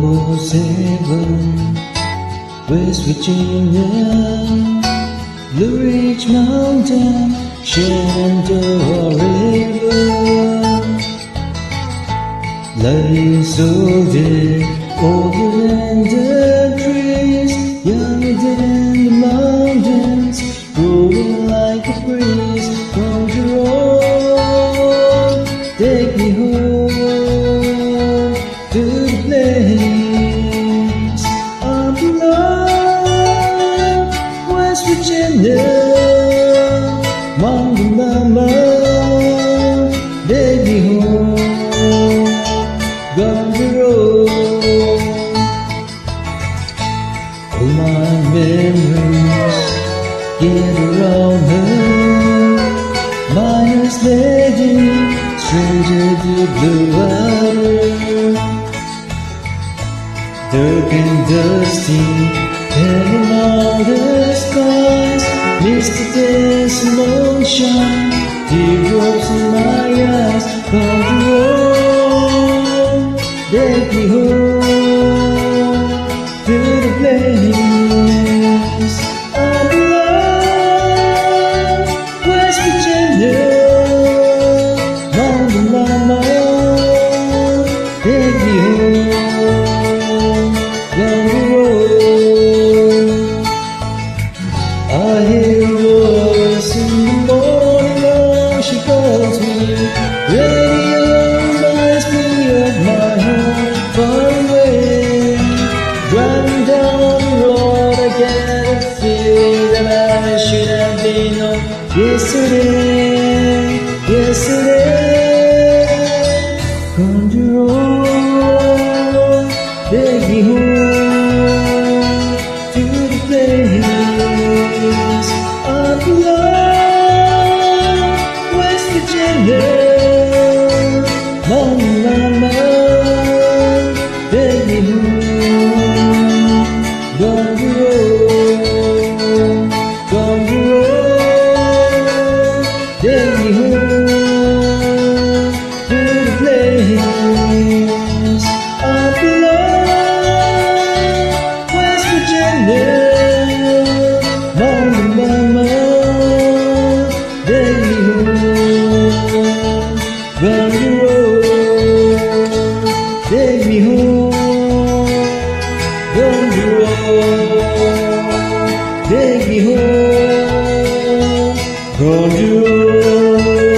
7, West Virginia, Blue Ridge Mountain, Shenandoah River, lying so dead, older than the trees, younger than the mountains, rolling like a breeze. Conjure on, take me home to the place I belong, West Virginia, Mountain Mama, take me home, Conjure on. All my memories get around her, Myers lady, stranger to blue water, dark and dusty, telling all the skies, misty days and moonshine, teardrops in my eyes. Conjure on, take me home to the place I belong, West Virginia, Mountain Mama, take me home, Conjure on. I hear a voice in the morning when she calls me. Radio reminds me of my home far away. Driving down the road, I get a feeling that I should have been home yesterday, yesterday. Conjure on, take me home to the place I belong, West Virginia, Mountain Mama, take me home, Conjure on, Conjure on, take me home to the place I belong, West Virginia, Mountain Mama, take me home, Conjure on, take me home, Conjure on, take me home, Conjure on.